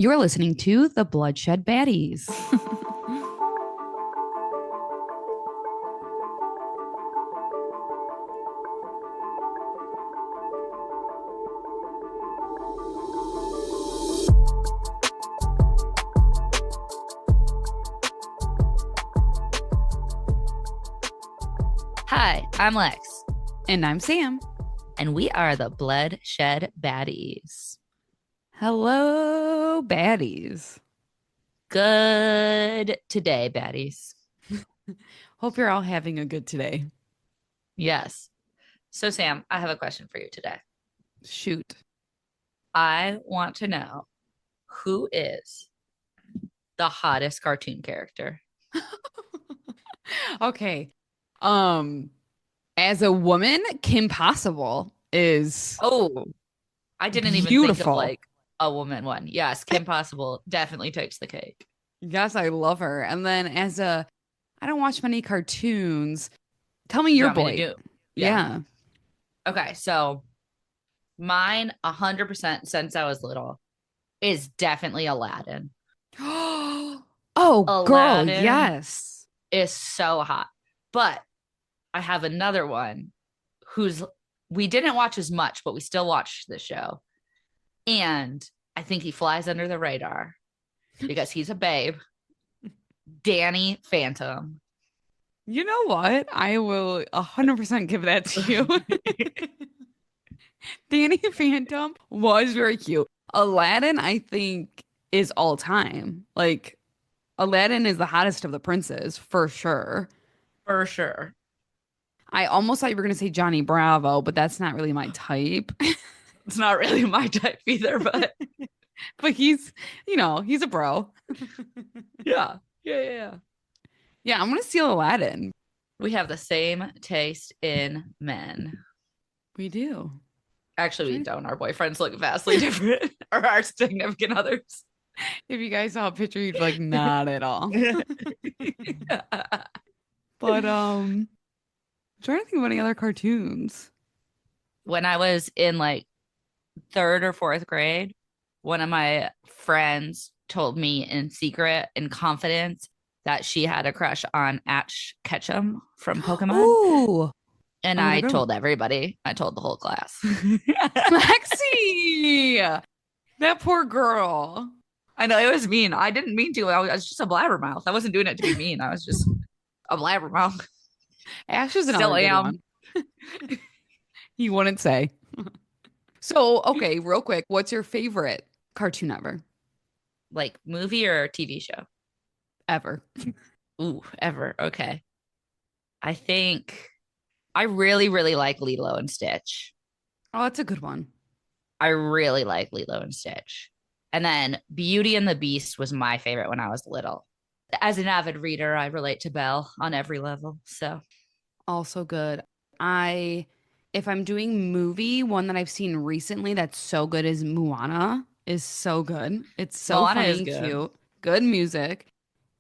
You're listening to The Bloodshed Baddies. Hi, I'm Lex, And I'm Sam. and we are the Bloodshed Baddies. Hello, baddies. Good today, baddies. Hope you're all having a good today. Yes. So, Sam, I have a question for you today. Shoot. I want to know who is the hottest cartoon character? Okay. As a woman, Kim Possible is Oh, I didn't even think of beautiful. like a woman one. Yes, Kim Possible definitely takes the cake. Yes, I love her. And then I don't watch many cartoons. Tell me Do you your want me to boy. do? Yeah. Yeah. Okay, so mine 100% since I was little is definitely Aladdin. Oh, girl, Aladdin yes. is so hot. But I have another one who's we didn't watch as much, but we still watched the show. And I think he flies under the radar because he's a babe. Danny Phantom. You know what? I will 100% give that to you. Danny Phantom was very cute. Aladdin, I think, is all time. Like, Aladdin is the hottest of the princes for sure. For sure. I almost thought you were going to say Johnny Bravo, but that's not really my type. It's not really my type either, but But he's a bro. yeah. Yeah. Yeah, I'm going to steal Aladdin. We have the same taste in men. We do. Actually, we don't. Our boyfriends look vastly different, or our significant others. If you guys saw a picture, you'd be like, not at all. But trying to think of any other cartoons. When I was in like third or fourth grade, one of my friends told me in secret, in confidence, that she had a crush on Ash Ketchum from Pokemon. Oh, And another I good one. told everybody, I told the whole class. Lexi, that poor girl. I know it was mean. I didn't mean to. I was just a blabbermouth. I wasn't doing it to be mean. I was just a blabbermouth. Ash is Still another good am. one. He wouldn't say. So, okay, real quick, what's your favorite cartoon ever? Like movie or TV show? Ever. Ooh, ever. Okay. I think I really, really like Lilo and Stitch. Oh, that's a good one. I really like Lilo and Stitch. And then Beauty and the Beast was my favorite when I was little. As an avid reader, I relate to Belle on every level. So, Also good. If I'm doing movie, one that I've seen recently that's so good is Moana is so good. It's so Moana funny is and good. cute. Good music.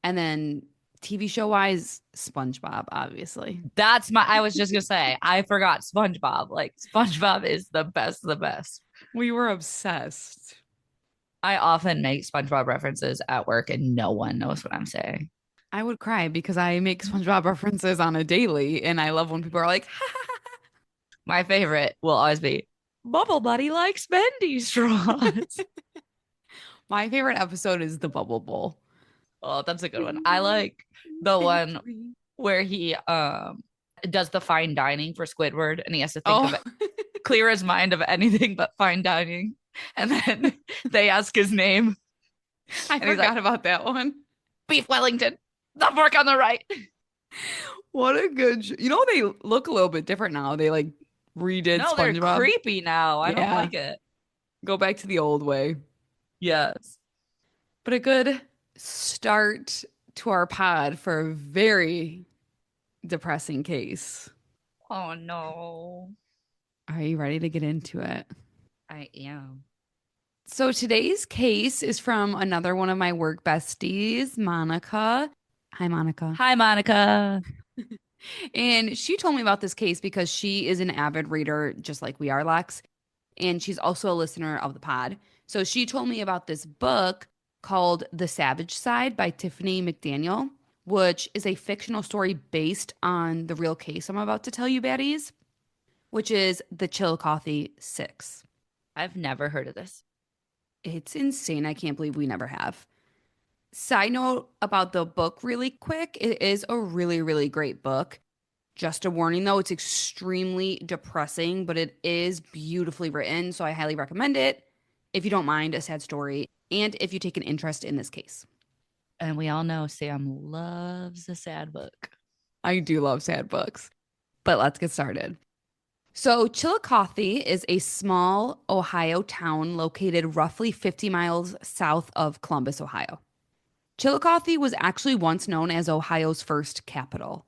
And then TV show wise, SpongeBob, obviously. I was just going to say, I forgot SpongeBob. Like, SpongeBob is the best of the best. We were obsessed. I often make SpongeBob references at work and no one knows what I'm saying. I would cry because I make SpongeBob references on a daily, and I love when people are like, My favorite will always be Bubble Buddy likes bendy straws. my favorite episode is the Bubble Bowl. Oh, that's a good one. I like the one where he does the fine dining for Squidward and he has to think of Oh, it, clear his mind of anything but fine dining. And then they ask his name I and he's forgot like, about that one. Beef Wellington, the fork on the right. What a good they look a little bit different now. They like redid No, they're SpongeBob. creepy now. I don't Yeah, like it. go back to the old way. Yes. But a good start to our pod for a very depressing case. Oh no. Are you ready to get into it? I am. So today's case is from another one of my work besties, Monica. Hi, Monica. Hi, Monica. And she told me about this case because she is an avid reader, just like we are, Lex. And she's also a listener of the pod. So she told me about this book called The Savage Side by Tiffany McDaniel, which is a fictional story based on the real case I'm about to tell you, baddies, which is the Chillicothe Six. I've never heard of this. It's insane. I can't believe we never have. Side note about the book, really quick. It is a really, really great book. Just a warning though, it's extremely depressing, but it is beautifully written. So I highly recommend it if you don't mind a sad story and if you take an interest in this case. And we all know Sam loves a sad book. I do love sad books, but let's get started. So, Chillicothe is a small Ohio town located roughly 50 miles south of Columbus, Ohio. Chillicothe was actually once known as Ohio's first capital.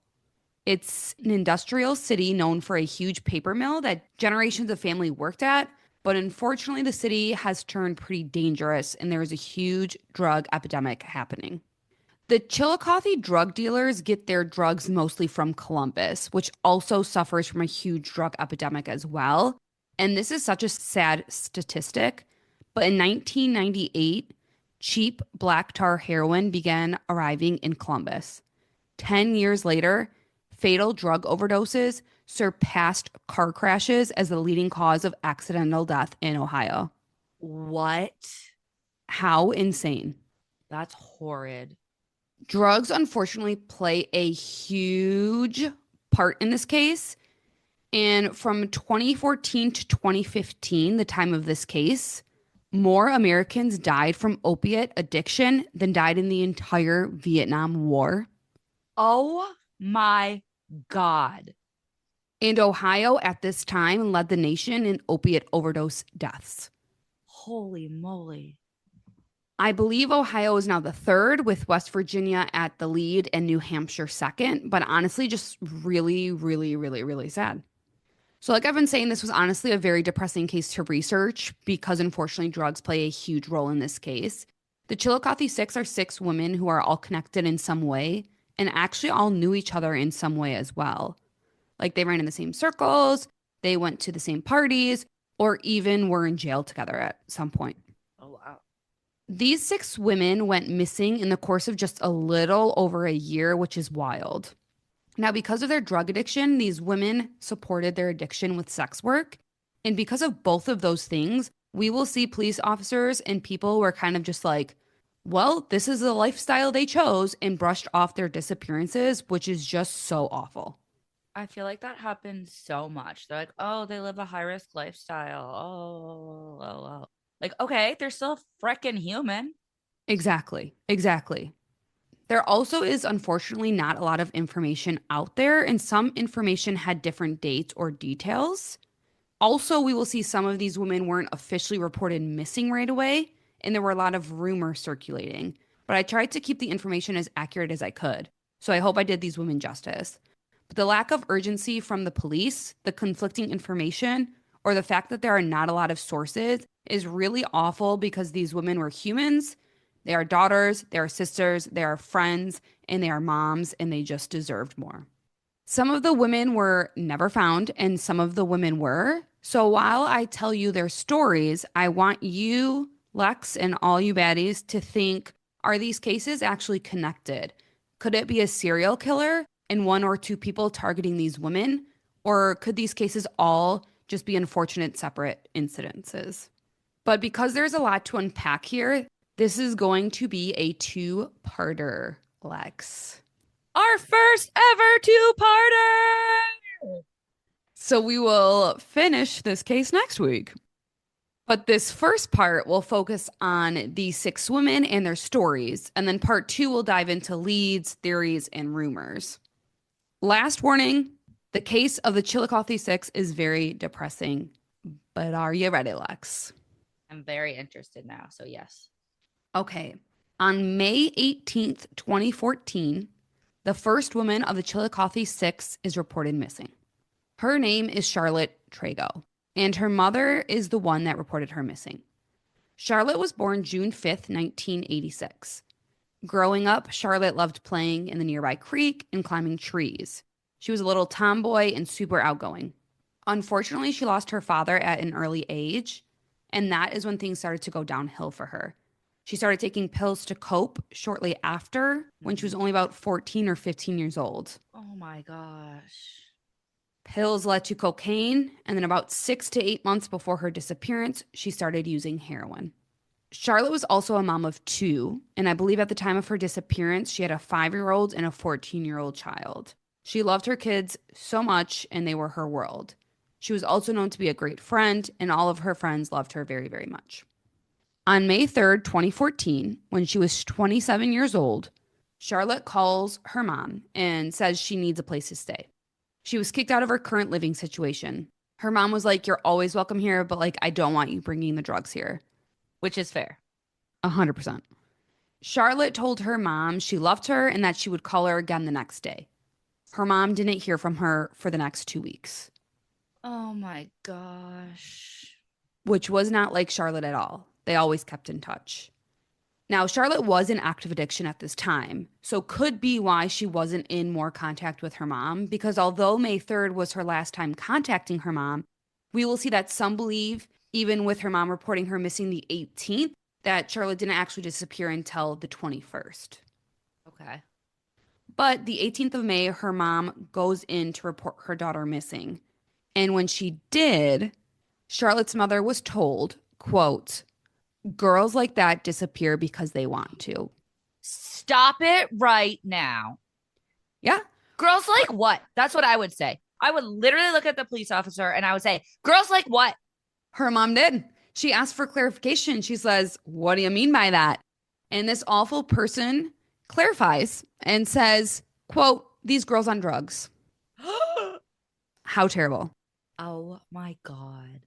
It's an industrial city known for a huge paper mill that generations of family worked at, but unfortunately, the city has turned pretty dangerous and there is a huge drug epidemic happening. The Chillicothe drug dealers get their drugs mostly from Columbus, which also suffers from a huge drug epidemic as well. And this is such a sad statistic. But in 1998, cheap black tar heroin began arriving in Columbus. 10 years later, fatal drug overdoses surpassed car crashes as the leading cause of accidental death in Ohio. What? How insane. That's horrid. Drugs, unfortunately, play a huge part in this case. And from 2014 to 2015, the time of this case, more Americans died from opiate addiction than died in the entire Vietnam War. Oh my God. And Ohio at this time led the nation in opiate overdose deaths. Holy moly. I believe Ohio is now the third, with West Virginia at the lead and New Hampshire second. But honestly, just really, really, really, really sad. So, like I've been saying, this was honestly a very depressing case to research because unfortunately, drugs play a huge role in this case. The Chillicothe Six are six women who are all connected in some way and actually all knew each other in some way as well. Like they ran in the same circles, they went to the same parties, or even were in jail together at some point. Oh, wow. These six women went missing in the course of just a little over a year, which is wild. Now, because of their drug addiction, these women supported their addiction with sex work. And because of both of those things, we will see police officers and people who are kind of just like, well, this is the lifestyle they chose and brushed off their disappearances, which is just so awful. I feel like that happens so much. They're like, oh, they live a high risk lifestyle. Oh. Like, okay, they're still freaking human. Exactly. Exactly. There also is unfortunately not a lot of information out there, and some information had different dates or details. Also, we will see some of these women weren't officially reported missing right away, and there were a lot of rumors circulating. But I tried to keep the information as accurate as I could, so I hope I did these women justice. But the lack of urgency from the police, the conflicting information, or the fact that there are not a lot of sources is really awful because these women were humans. They are daughters, they are sisters, they are friends, and they are moms, and they just deserved more. Some of the women were never found, and some of the women were. So while I tell you their stories, I want you, Lex, and all you baddies to think, are these cases actually connected? Could it be a serial killer and one or two people targeting these women? Or could these cases all just be unfortunate separate incidences? But because there's a lot to unpack here, this is going to be a two-parter, Lex. Our first ever two-parter. So we will finish this case next week. But this first part will focus on the six women and their stories. And then part two will dive into leads, theories, and rumors. Last warning, the case of the Chillicothe Six is very depressing. But are you ready, Lex? I'm very interested now. So, yes. Okay. On May 18th, 2014, the first woman of the Chillicothe Six is reported missing. Her name is Charlotte Trego, and her mother is the one that reported her missing. Charlotte was born June 5th, 1986. Growing up, Charlotte loved playing in the nearby creek and climbing trees. She was a little tomboy and super outgoing. Unfortunately, she lost her father at an early age, and that is when things started to go downhill for her. She started taking pills to cope shortly after when she was Mhm. only about 14 or 15 years old. Oh my gosh. Pills led to cocaine, and then about 6 to 8 months before her disappearance, she started using heroin. Charlotte was also a mom of two, and I believe at the time of her disappearance, she had a 5-year-old and a 14-year-old child. She loved her kids so much, and they were her world. She was also known to be a great friend, and all of her friends loved her very, very much. On May 3rd, 2014, when she was 27 years old, Charlotte calls her mom and says she needs a place to stay. She was kicked out of her current living situation. Her mom was like, "You're always welcome here, but like, I don't want you bringing the drugs here." Which is fair. 100%. Charlotte told her mom she loved her and that she would call her again the next day. Her mom didn't hear from her for the next 2 weeks, Oh my gosh. which was not like Charlotte at all. They always kept in touch. Now, Charlotte was in active addiction at this time, so could be why she wasn't in more contact with her mom, because although May 3rd was her last time contacting her mom, we will see that some believe, even with her mom reporting her missing the 18th, that Charlotte didn't actually disappear until the 21st. Okay. But the 18th of May, her mom goes in to report her daughter missing. And when she did, Charlotte's mother was told, quote, "Girls like that disappear because they want to." Stop it right now. Yeah. Girls like what? That's what I would say. I would literally look at the police officer and I would say, girls like what? Her mom did. She asked for clarification. She says, "What do you mean by that?" And this awful person clarifies and says, quote, "These girls on drugs." How terrible. Oh my God.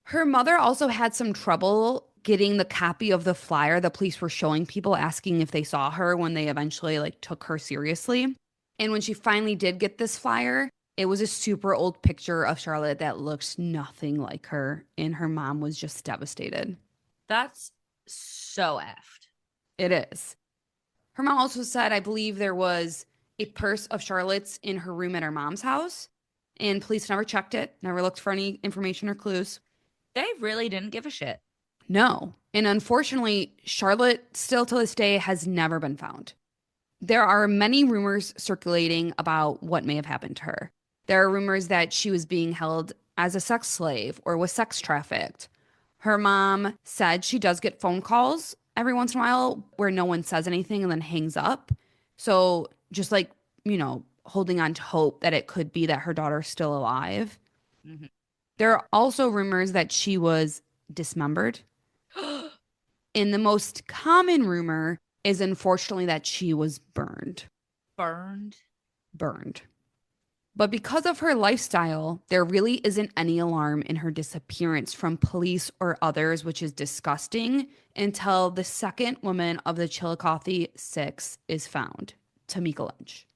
Her mother also had some trouble getting the copy of the flyer the police were showing people asking if they saw her when they eventually like took her seriously. And when she finally did get this flyer, it was a super old picture of Charlotte that looked nothing like her, and her mom was just devastated. That's so effed. It is. Her mom also said, I believe there was a purse of Charlotte's in her room at her mom's house, and police never checked it, never looked for any information or clues. They really didn't give a shit. No. And unfortunately, Charlotte still to this day has never been found. There are many rumors circulating about what may have happened to her. There are rumors that she was being held as a sex slave or was sex trafficked. Her mom said she does get phone calls every once in a while where no one says anything and then hangs up. So just like, holding on to hope that it could be that her daughter's still alive. Mhm. There are also rumors that she was dismembered. And the most common rumor is unfortunately that she was burned. Burned. Burned. But because of her lifestyle, there really isn't any alarm in her disappearance from police or others, which is disgusting, until the second woman of the Chillicothe Six is found, Tameka Lynch.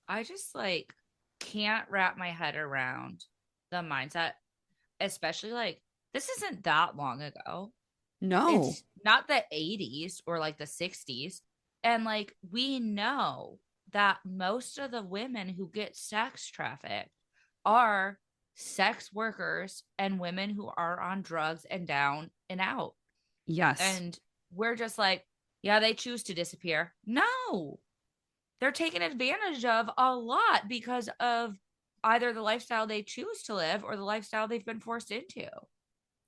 I just like can't wrap my head around the mindset, especially like this isn't that long ago. No. It's not the 80s or like the 60s. And like we know that most of the women who get sex trafficked are sex workers and women who are on drugs and down and out. Yes. And we're just like, yeah, they choose to disappear. No, they're taken advantage of a lot because of either the lifestyle they choose to live or the lifestyle they've been forced into.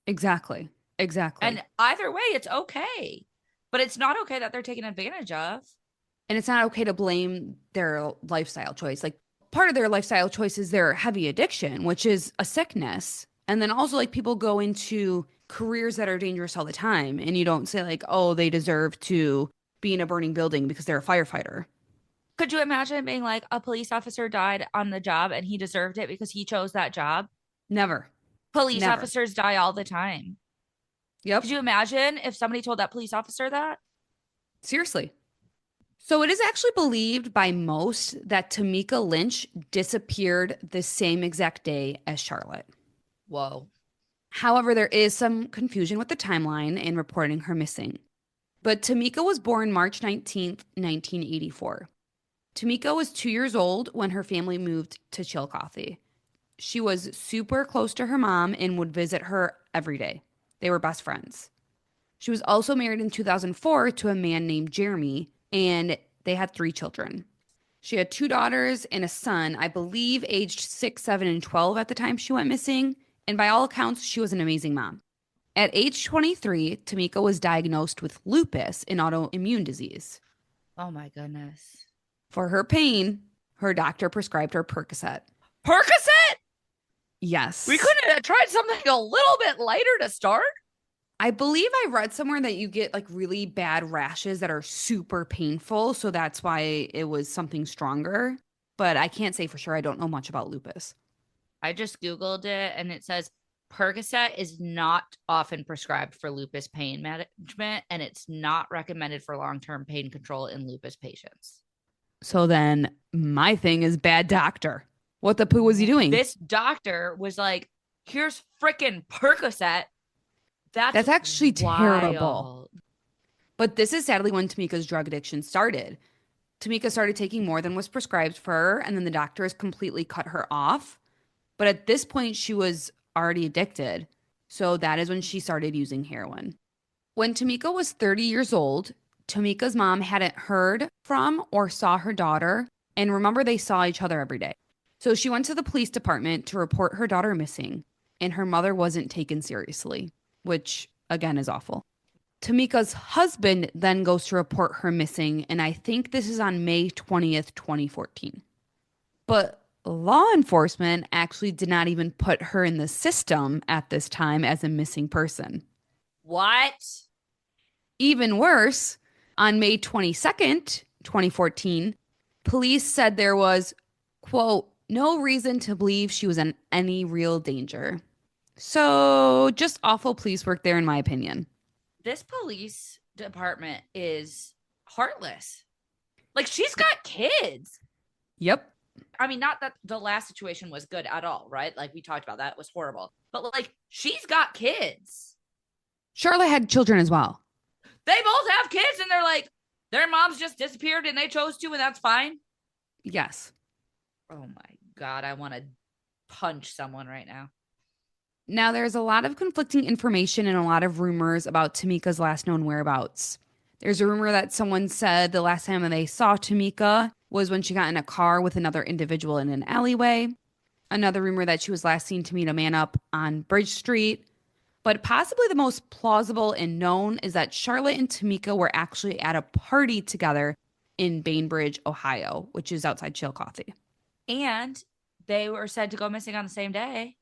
Exactly. Exactly. And either way, it's okay. But it's not okay that they're taken advantage of. And it's not okay to blame their lifestyle choice. Like part of their lifestyle choice is their heavy addiction, which is a sickness. And then also like people go into careers that are dangerous all the time and you don't say like, "Oh, they deserve to be in a burning building because they're a firefighter." Could you imagine being like a police officer died on the job and he deserved it because he chose that job? Never. Police Never. officers die all the time. Could Yep. you imagine if somebody told that police officer that? Seriously. So it is actually believed by most that Tameka Lynch disappeared the same exact day as Charlotte. Whoa. However, there is some confusion with the timeline in reporting her missing. But Tameka was born March 19th, 1984. Tameka was 2 years old when her family moved to Chillicothe. She was super close to her mom and would visit her every day. They were best friends. She was also married in 2004 to a man named Jeremy, and they had 3 children. She had 2 daughters and a son, I believe aged 6, 7, and 12 at the time she went missing. And by all accounts, she was an amazing mom. At age 23, Tameka was diagnosed with lupus, an autoimmune disease. Oh my goodness. For her pain, her doctor prescribed her Percocet. Percocet? We Yes. couldn't have tried something a little bit lighter to start? I believe I read somewhere that you get like really bad rashes that are super painful. So that's why it was something stronger. But I can't say for sure. I don't know much about lupus. I just Googled it and it says Percocet is not often prescribed for lupus pain management and it's not recommended for long term pain control in lupus patients. So then my thing is bad doctor. What the poo was he doing? This doctor was like, here's freaking Percocet. That's actually terrible. wild. But this is sadly when Tameka's drug addiction started. Tameka started taking more than was prescribed for her, and then the doctors completely cut her off. But at this point, she was already addicted. So that is when she started using heroin. When Tameka was 30 years old, Tameka's mom hadn't heard from or saw her daughter. And remember, they saw each other every day. So she went to the police department to report her daughter missing, and her mother wasn't taken seriously, which again is awful. Tameka's husband then goes to report her missing, and I think this is on May 20th, 2014. But law enforcement actually did not even put her in the system at this time as a missing person. What? Even worse, on May 22nd, 2014, police said there was, quote, no reason to believe she was in any real danger. So just awful police work there, in my opinion. This police department is heartless. Like, she's got kids. Yep. I mean, not that the last situation was good at all, right? Like, we talked about that. It was horrible. But, like, she's got kids. Charlotte had children as well. They both have kids, and they're like, their moms just disappeared and they chose to, and that's fine. Yes. Oh my God. I want to punch someone right now. Now, there's a lot of conflicting information and a lot of rumors about Tameka's last known whereabouts. There's a rumor that someone said the last time that they saw Tameka was when she got in a car with another individual in an alleyway. Another rumor that she was last seen to meet a man up on Bridge Street. But possibly the most plausible and known is that Charlotte and Tameka were actually at a party together in Bainbridge, Ohio, which is outside Chillicothe. And they were said to go missing on the same day.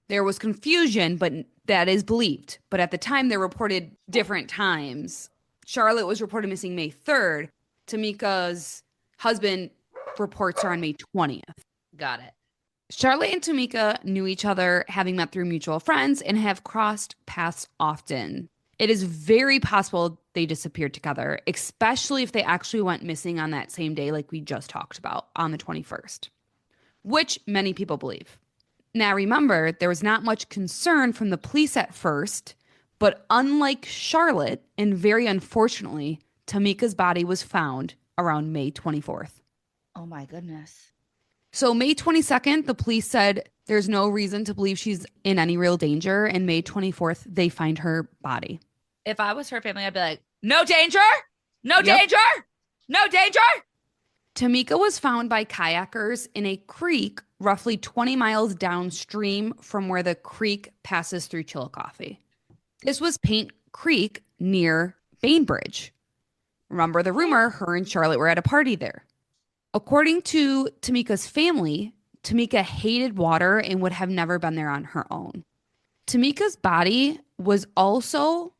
There was confusion, but that is believed. But at the time, they reported different times. Charlotte was reported missing May 3rd. Tameka's husband reports her on May 20th. Got it. Charlotte and Tameka knew each other, having met through mutual friends, and have crossed paths often. It is very possible they disappeared together, especially if they actually went missing on that same day, like we just talked about, on the 21st, which many people believe. Now, remember, there was not much concern from the police at first, but unlike Charlotte, and very unfortunately, Tameka's body was found around May 24th. Oh my goodness. So May 22nd, the police said there's no reason to believe she's in any real danger. And May 24th, they find her body. If I was her family, I'd be like, no danger, no Yep. danger, no danger. Tameka was found by kayakers in a creek roughly 20 miles downstream from where the creek passes through Chillicothe. This was Paint Creek near Bainbridge. Remember the rumor, her and Charlotte were at a party there. According to Tameka's family, Tameka hated water and would have never been there on her own. Tameka's body was also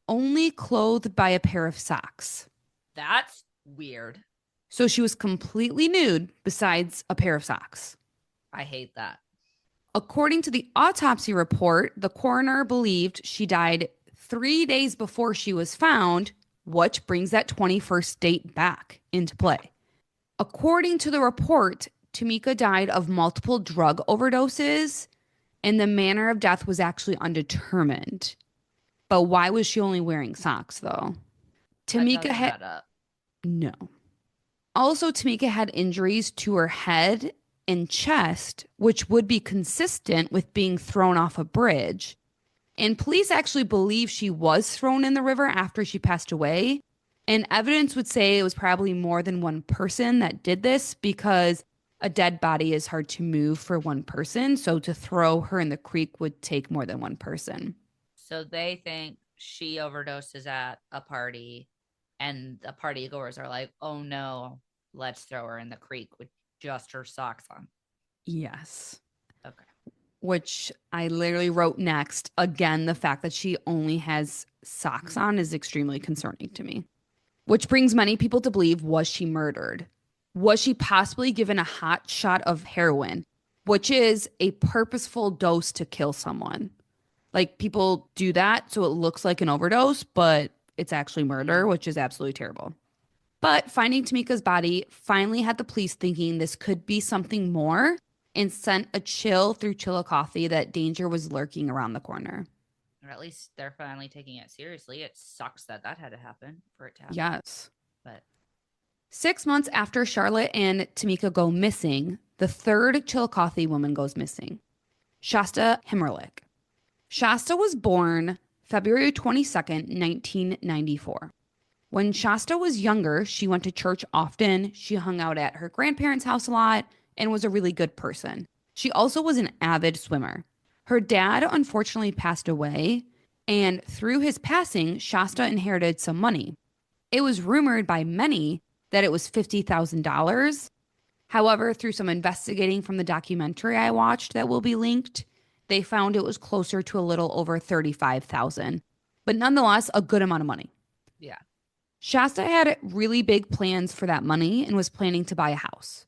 only clothed by a pair of socks. That's weird. So she was completely nude besides a pair of socks. I hate that. According to the autopsy report, the coroner believed she died 3 days before she was found, which brings that 21st date back into play. According to the report, Tameka died of multiple drug overdoses, and the manner of death was actually undetermined. But why was she only wearing socks, though? Tameka had no. Also, Tameka had injuries to her head and chest, which would be consistent with being thrown off a bridge. And police actually believe she was thrown in the river after she passed away. And evidence would say it was probably more than one person that did this because a dead body is hard to move for one person. So to throw her in the creek would take more than one person. So they think she overdoses at a party, and the party goers are like, oh no, let's throw her in the creek with just her socks on. Yes. Okay. Which I literally wrote next. Again, the fact that she only has socks on is extremely concerning to me. Which brings many people to believe, was she murdered? Was she possibly given a hot shot of heroin, which is a purposeful dose to kill someone? Like people do that so it looks like an overdose, but it's actually murder, Mm. which is absolutely terrible. But finding Tameka's body finally had the police thinking this could be something more and sent a chill through Chillicothe that danger was lurking around the corner. Or at least they're finally taking it seriously. It sucks that that had to happen for it to happen. Yes. But 6 months after Charlotte and Tameka go missing, the third Chillicothe woman goes missing, Shasta Himmerlich. Shasta was born February 22nd, 1994. When Shasta was younger, she went to church often. She hung out at her grandparents' house a lot and was a really good person. She also was an avid swimmer. Her dad unfortunately passed away, and through his passing, Shasta inherited some money. It was rumored by many that it was $50,000. However, through some investigating from the documentary I watched that will be linked, they found it was closer to a little over 35,000, but nonetheless a good amount of money. yeah. Shasta had really big plans for that money and was planning to buy a house.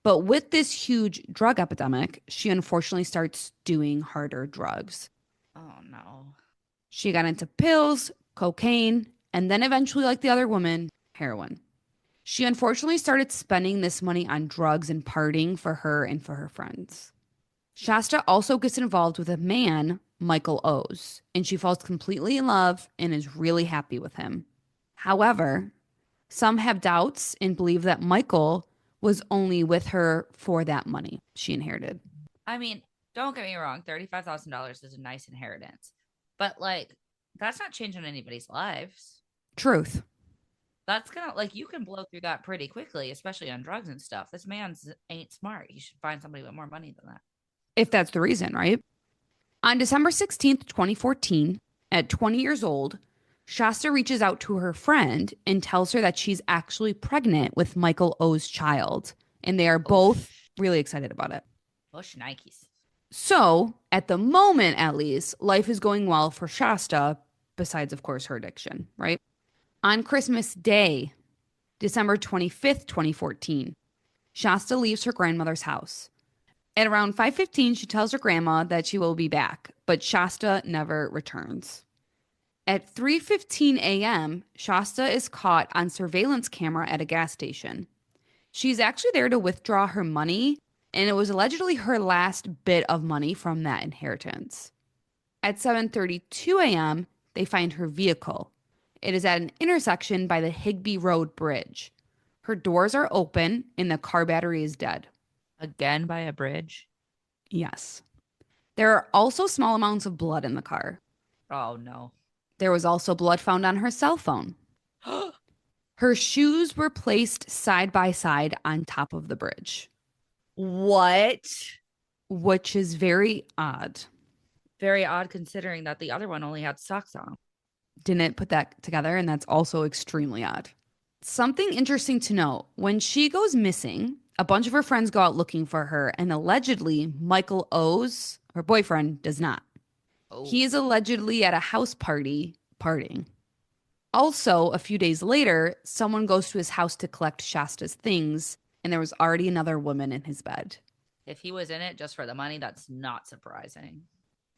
But with this huge drug epidemic, she unfortunately starts doing harder drugs. Oh no. She got into pills, cocaine, and then eventually, like the other woman, heroin. She unfortunately started spending this money on drugs and partying for her and for her friends. Shasta also gets involved with a man, Michael O's, and she falls completely in love and is really happy with him. However, some have doubts and believe that Michael was only with her for that money she inherited. I mean, don't get me wrong, $35,000 is a nice inheritance. But like that's not changing anybody's lives. Truth, That's gonna like you can blow through that pretty quickly, especially on drugs and stuff. This man's ain't smart. He should find somebody with more money than that. if that's the reason, right? On December 16th, 2014, at 20 years old, Shasta reaches out to her friend and tells her that she's actually pregnant with Michael O's child, and they are both Oof. really excited about it. Bush Nikes. So, at the moment at least, life is going well for Shasta, besides, of course, her addiction, right? On Christmas Day, December 25th, 2014, Shasta leaves her grandmother's house. At around 5:15, she tells her grandma that she will be back, but Shasta never returns. At 3:15 a.m., Shasta is caught on surveillance camera at a gas station. She's actually there to withdraw her money, and it was allegedly her last bit of money from that inheritance. At 7:32 a.m., they find her vehicle. It is at an intersection by the Higbee Road Bridge. Her doors are open and the car battery is dead. Again by a bridge. Yes. There are also small amounts of blood in the car. Oh no. There was also blood found on her cell phone. Her shoes were placed side by side on top of the bridge, What? which is very odd. Very odd considering that the other one only had socks on. Didn't put that together, and that's also extremely odd. Something interesting to note, when she goes missing, a bunch of her friends go out looking for her, and allegedly Michael O's, her boyfriend, does not. Oh. He is allegedly at a house party partying. Also, a few days later, someone goes to his house to collect Shasta's things, and there was already another woman in his bed. If he was in it just for the money, that's not surprising.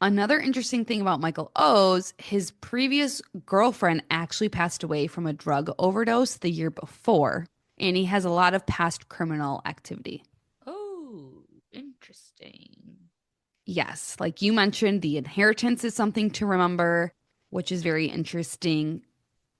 Another interesting thing about Michael O's, his previous girlfriend actually passed away from a drug overdose the year before, and he has a lot of past criminal activity. Oh, interesting. Yes, like you mentioned, the inheritance is something to remember, which is very interesting.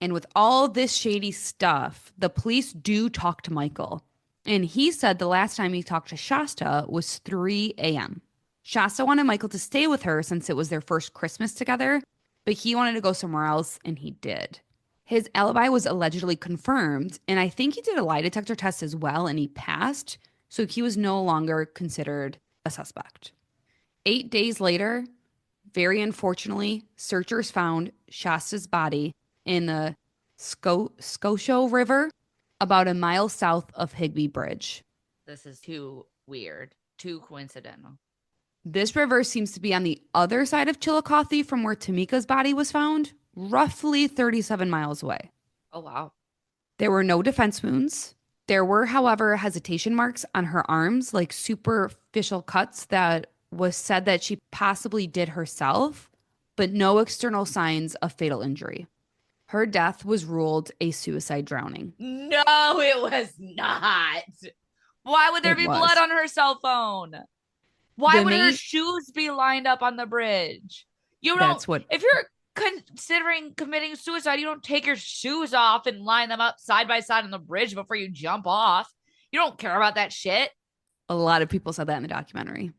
And with all this shady stuff, the police do talk to Michael. And he said the last time he talked to Shasta was 3 a.m. Shasta wanted Michael to stay with her since it was their first Christmas together, but he wanted to go somewhere else, and he did. His alibi was allegedly confirmed, and I think he did a lie detector test as well, and he passed, so he was no longer considered a suspect. 8 days later, very unfortunately, searchers found Shasta's body in the Scotia River about a mile south of Higbee Bridge. This is too weird, too coincidental. This river seems to be on the other side of Chillicothe from where Tameka's body was found, roughly 37 miles away. Oh, wow. There were no defense wounds. There were, however, hesitation marks on her arms, like superficial cuts that was said that she possibly did herself, but no external signs of fatal injury. Her death was ruled a suicide drowning. No, it was not. Why would there It be blood was. on her cell phone? Why The would her main, shoes be lined up on the bridge? You don't, that's what, if you're considering committing suicide, you don't take your shoes off and line them up side by side on the bridge before you jump off. You don't care about that shit. a lot of people said that in the documentary.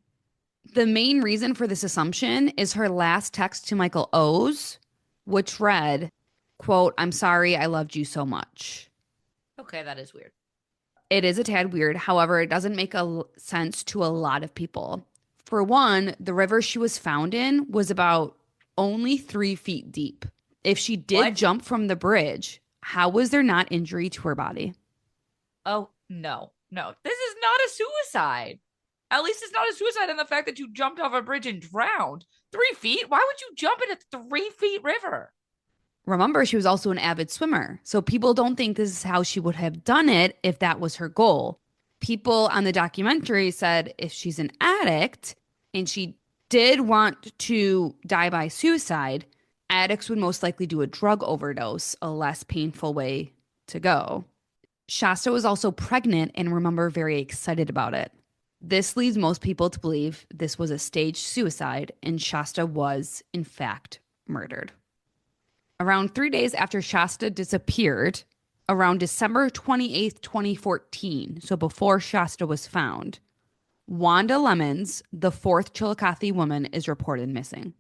The main reason for this assumption is her last text to Michael O's, which read, quote, "I'm sorry I loved you so much." Okay, that is weird. It is a tad weird. However, it doesn't make sense to a lot of people. For one, the river she was found in was about only 3 feet deep. If she did What? jump from the bridge, how was there not injury to her body? Oh, no, no. This is not a suicide. At least it's not a suicide in the fact that you jumped off a bridge and drowned. 3 feet? Why would you jump in a 3 feet river? Remember, she was also an avid swimmer. So people don't think this is how she would have done it if that was her goal. People on the documentary said if she's an addict and she did want to die by suicide, addicts would most likely do a drug overdose, a less painful way to go. Shasta was also pregnant and remember very excited about it. This leads most people to believe this was a staged suicide and Shasta was, in fact, murdered. Around 3 days after Shasta disappeared, around December 28th, 2014, so before Shasta was found, Wanda Lemons, the fourth Chillicothe woman, is reported missing.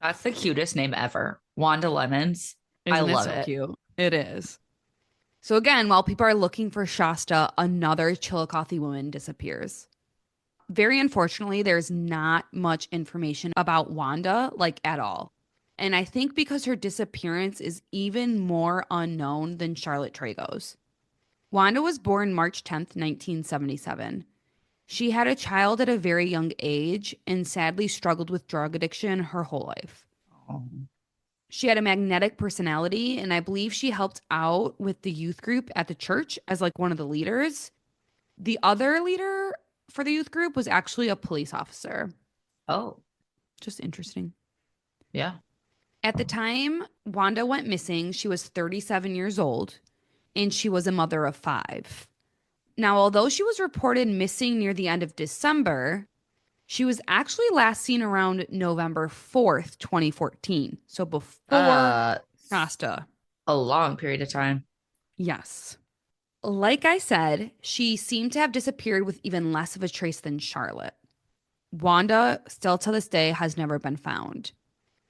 That's the cutest name ever. Wanda Lemons. I Isn't it love so it. cute? It is. So again, while people are looking for Shasta, another Chillicothe woman disappears. Very unfortunately, there's not much information about Wanda, like at all. And I think because her disappearance is even more unknown than Charlotte Trego's. Wanda was born March 10th, 1977. She had a child at a very young age and sadly struggled with drug addiction her whole life. Oh. She had a magnetic personality, and I believe she helped out with the youth group at the church as like one of the leaders. The other leader for the youth group was actually a police officer. Oh, Just interesting. yeah. At the time Wanda went missing, she was 37 years old and she was a mother of 5. Now, although she was reported missing near the end of December, she was actually last seen around November 4th, 2014. So before Uh, Shasta. a long period of time. Yes. Like I said, she seemed to have disappeared with even less of a trace than Charlotte. Wanda, still to this day, has never been found.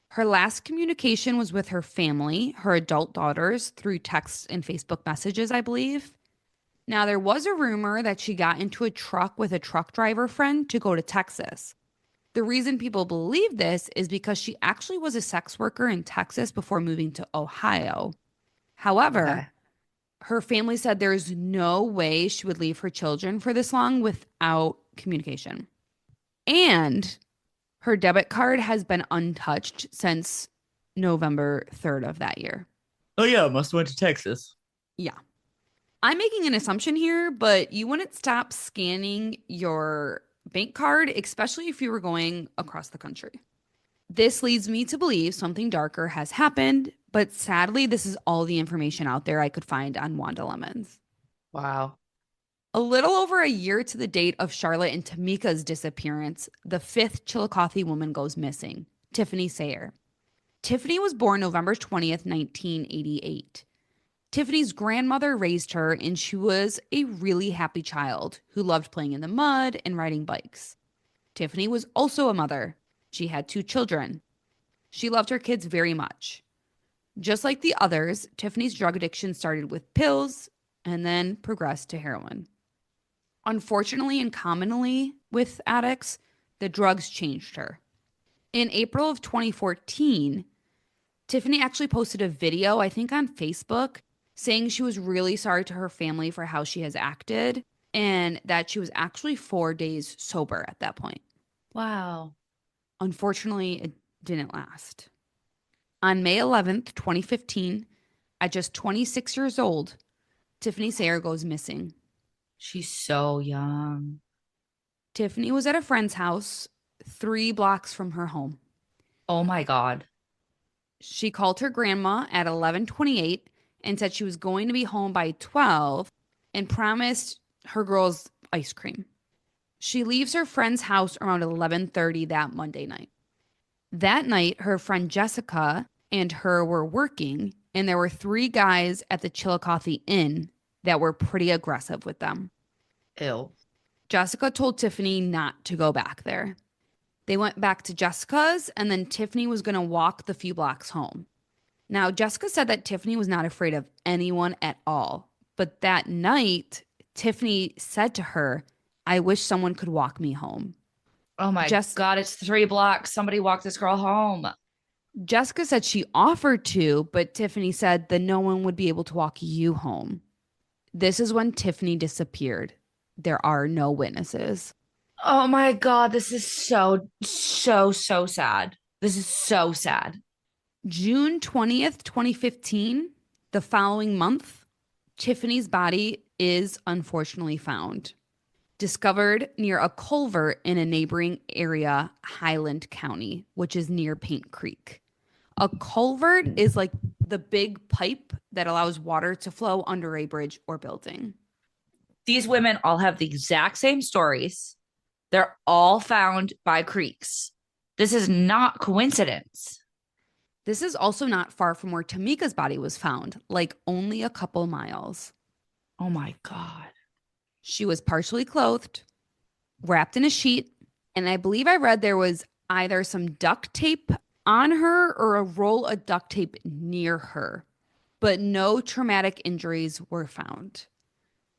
Her last communication was with her family, her adult daughters, through texts and Facebook messages, I believe. Now, there was a rumor that she got into a truck with a truck driver friend to go to Texas. The reason people believe this is because she actually was a sex worker in Texas before moving to Ohio. However, Okay. her family said there's no way she would leave her children for this long without communication. And her debit card has been untouched since November 3rd of that year. Oh yeah, must have went to Texas. Yeah. I'm making an assumption here, but you wouldn't stop scanning your bank card, especially if you were going across the country. This leads me to believe something darker has happened, but sadly, this is all the information out there I could find on Wanda Lemons. Wow. A little over a year to the date of Charlotte and Tameka's disappearance, the fifth Chillicothe woman goes missing, Tiffany Sayre. Tiffany was born November 20th, 1988. Tiffany's grandmother raised her, and she was a really happy child who loved playing in the mud and riding bikes. Tiffany was also a mother. She had 2 children. She loved her kids very much. Just like the others, Tiffany's drug addiction started with pills and then progressed to heroin. Unfortunately and commonly with addicts, the drugs changed her. In April of 2014, Tiffany actually posted a video, I think on Facebook, saying she was really sorry to her family for how she has acted and that she was actually 4 days sober at that point. Wow. Unfortunately, it didn't last. On May 11th, 2015, at just 26 years old, Tiffany Sayre goes missing. She's so young. Tiffany was at a friend's house 3 blocks from her home. Oh my God. She called her grandma at 11:28 and said she was going to be home by 12 and promised her girls ice cream. She leaves her friend's house around 11:30 that Monday night. That night, her friend Jessica and her were working, and there were 3 guys at the Chillicothe Inn that were pretty aggressive with them. Ew. Jessica told Tiffany not to go back there. They went back to Jessica's, and then Tiffany was going to walk the few blocks home. Now, Jessica said that Tiffany was not afraid of anyone at all. But that night, Tiffany said to her, I wish someone could walk me home. Oh my Jess- God. It's 3 blocks. Somebody walk this girl home. Jessica said she offered to, but Tiffany said that no one would be able to walk you home. This is when Tiffany disappeared. There are no witnesses. Oh my God. This is so, so, so sad. This is so sad. June 20th, 2015, the following month, Tiffany's body is unfortunately found, discovered near a culvert in a neighboring area, Highland County, which is near Paint Creek. A culvert is like the big pipe that allows water to flow under a bridge or building. These women all have the exact same stories. They're all found by creeks. This is not coincidence. This is also not far from where Tameka's body was found, like only a couple miles. Oh my God. She was partially clothed, wrapped in a sheet, and I believe I read there was either some duct tape on her or a roll of duct tape near her, but no traumatic injuries were found.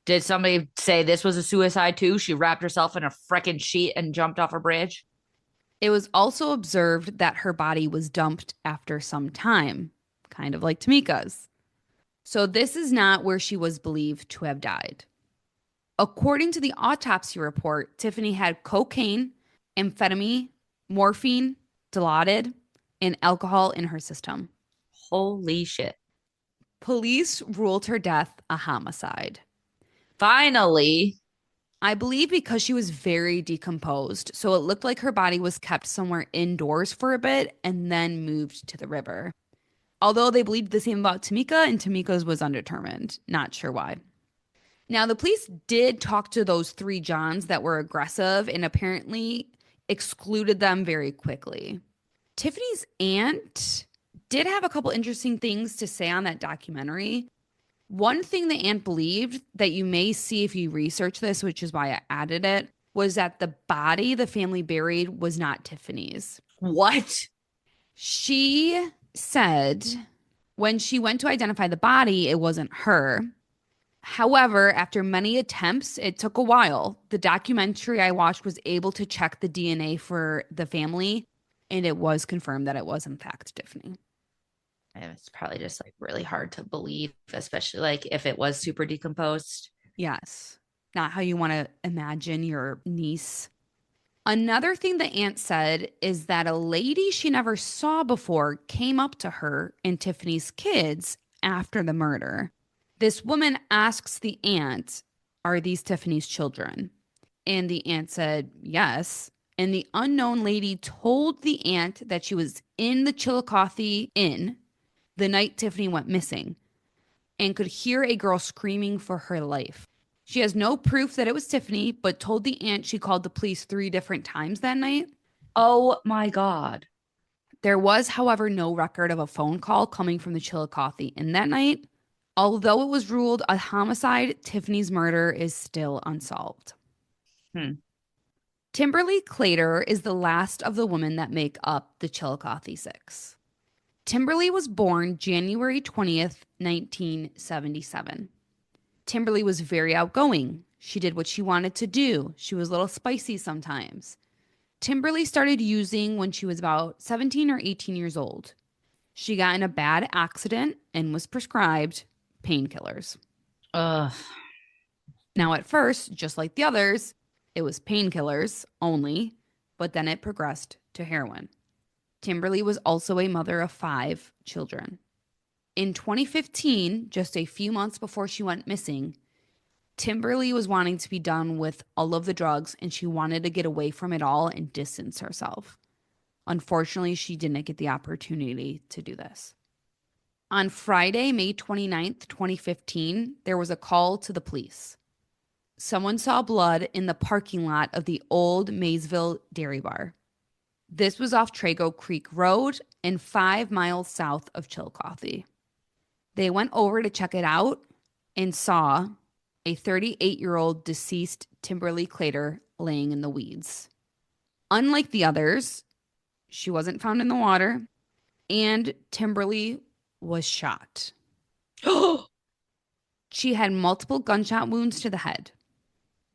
Did somebody say this was a suicide too? She wrapped herself in a freaking sheet and jumped off a bridge? It was also observed that her body was dumped after some time, kind of like Tameka's. So this is not where she was believed to have died. According to the autopsy report, Tiffany had cocaine, amphetamine, morphine, Dilaudid, and alcohol in her system. Holy shit. Police ruled her death a homicide. Finally. I believe because she was very decomposed, so it looked like her body was kept somewhere indoors for a bit and then moved to the river. Although they believed the same about Tameka, and Tameka's was undetermined. Not sure why. Now, the police did talk to those 3 Johns that were aggressive and apparently excluded them very quickly. Tiffany's aunt did have a couple interesting things to say on that documentary. One thing the aunt believed that you may see if you research this, which is why I added it, was that the body the family buried was not Tiffany's. What? She said when she went to identify the body, it wasn't her. However, after many attempts, it took a while. The documentary I watched was able to check the DNA for the family, and it was confirmed that it was, in fact, Tiffany. And it's probably just like really hard to believe, especially like if it was super decomposed. Yes. Not how you want to imagine your niece. Another thing the aunt said is that a lady she never saw before came up to her and Tiffany's kids after the murder. This woman asks the aunt, are these Tiffany's children? And the aunt said, yes. And the unknown lady told the aunt that she was in the Chillicothe Inn the night Tiffany went missing and could hear a girl screaming for her life. She has no proof that it was Tiffany, but told the aunt she called the police 3 different times that night. Oh my God. There was, however, no record of a phone call coming from the Chillicothe Inn that night. Although it was ruled a homicide, Tiffany's murder is still unsolved. Timberly Clater is the last of the women that make up the Chillicothe Six. Timberly was born January 20th, 1977. Timberly was very outgoing. She did what she wanted to do. She was a little spicy sometimes. Timberly started using when she was about 17 or 18 years old. She got in a bad accident and was prescribed painkillers. Ugh. Now, at first, just like the others, it was painkillers only, but then it progressed to heroin. Timberly was also a mother of 5 children. In 2015, just a few months before she went missing, Timberly was wanting to be done with all of the drugs and she wanted to get away from it all and distance herself. Unfortunately, she didn't get the opportunity to do this. On Friday, May 29th, 2015, there was a call to the police. Someone saw blood in the parking lot of the old Maysville Dairy Bar. This was off Trego Creek Road and 5 miles south of Chillicothe. They went over to check it out and saw a 38-year-old deceased Timberly Clater laying in the weeds. Unlike the others, she wasn't found in the water, and Timberly was shot. She had multiple gunshot wounds to the head.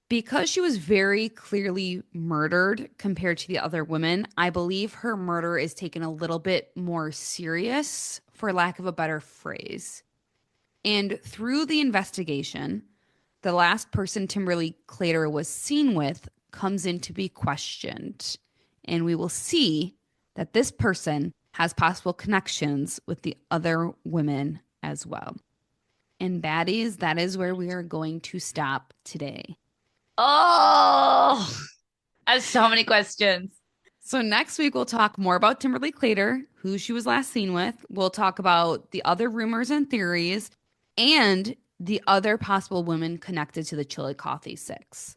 Because she was very clearly murdered compared to the other women, I believe her murder is taken a little bit more serious, for lack of a better phrase. And through the investigation, the last person Timberly Clater was seen with comes in to be questioned. And we will see that this person has possible connections with the other women as well. And baddies, that is where we are going to stop today. Oh, I have so many questions. So next week we'll talk more about Timberly Clater, who she was last seen with. We'll talk about the other rumors and theories and the other possible women connected to the Chillicothe Six.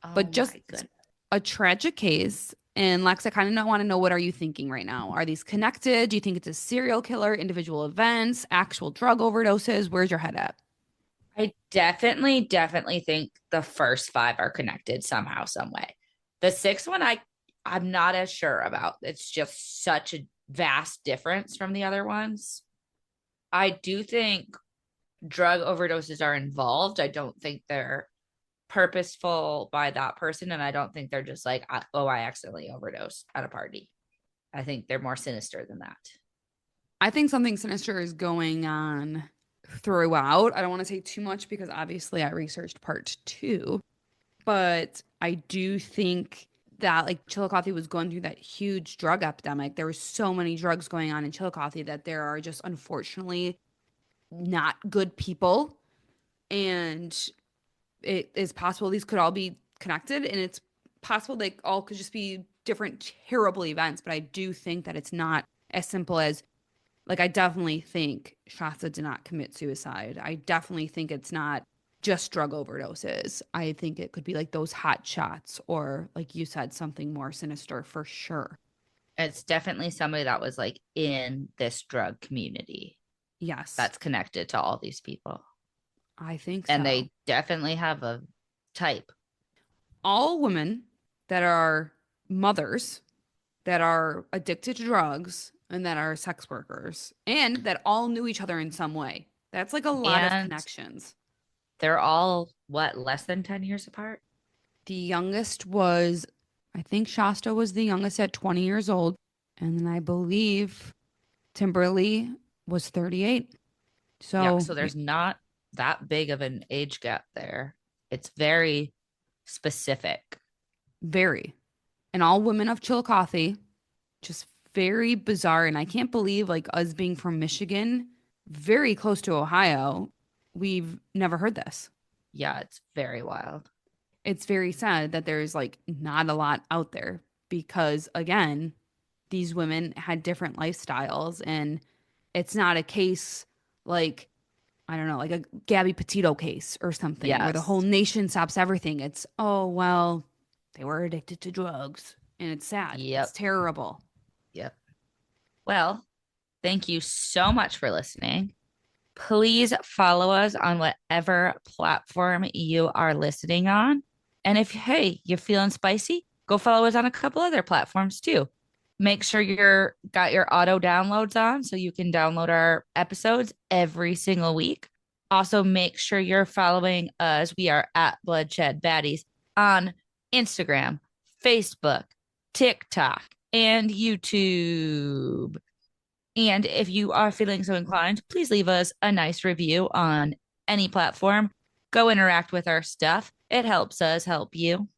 Oh But just my goodness. a tragic case. And Lex, I kind of want to know, what are you thinking right now? Are these connected? Do you think it's a serial killer, individual events, actual drug overdoses? Where's your head at? I definitely think the first five are connected somehow, some way. The sixth one, I'm not as sure about. It's just such a vast difference from the other ones. I do think drug overdoses are involved. I don't think they're purposeful by that person, and I don't think they're just like, oh, I accidentally overdosed at a party. I think they're more sinister than that. I think something sinister is going on throughout. I don't want to say too much because obviously I researched part two, but I do think that like Chillicothe was going through that huge drug epidemic. There were so many drugs going on in Chillicothe that there are just unfortunately not good people. And it is possible these could all be connected, and it's possible they all could just be different terrible events. But I do think that it's not as simple as, like, I definitely think Shasta did not commit suicide. I definitely think it's not just drug overdoses. I think it could be like those hot shots, or like you said, something more sinister for sure. It's definitely somebody that was like in this drug community Yes, that's connected to all these people. I think And so. they definitely have a type. All women that are mothers, that are addicted to drugs, and that are sex workers, and that all knew each other in some way. That's like a lot of And connections. they're all, what, less than 10 years apart? The youngest was, I think Shasta was the youngest at 20 years old. And then I believe Timberly was 38. Yeah. So So there's not that big of an age gap there. It's very specific. very. And all women of Chillicothe, just very bizarre. And I can't believe, like, us being from Michigan, very close to Ohio, we've never heard this. Yeah. It's very wild. It's very sad that there's like not a lot out there because, again, these women had different lifestyles, and it's not a case like, I don't know, like a Gabby Petito case or something where the whole Yes. nation stops everything. It's, oh, well, they were addicted to drugs, and it's sad. It's Yep. terrible. Yep. Well, thank you so much for listening. Please follow us on whatever platform you are listening on. And if, hey, you're feeling spicy, go follow us on a couple other platforms too. Make sure you're got your auto downloads on so you can download our episodes every single week. Also, make sure you're following us. We are at Bloodshed Baddies on Instagram, Facebook, TikTok, and YouTube. And if you are feeling so inclined, please leave us a nice review on any platform. Go interact with our stuff. It helps us help you.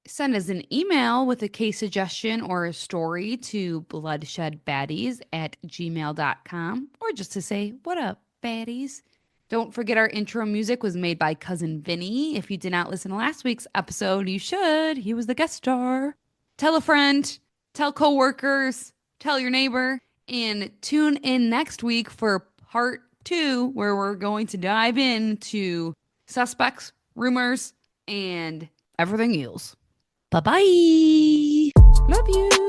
Send us an email with a case suggestion or a story to bloodshedbaddies@gmail.com, or just to say, what up, baddies? Don't forget our intro music was made by Cousin Vinny. If you did not listen to last week's episode, you should. He was the guest star. Tell a friend, tell coworkers, tell your neighbor, and tune in next week for part 2, where we're going to dive into suspects, rumors, and everything else. Bye bye. Love you.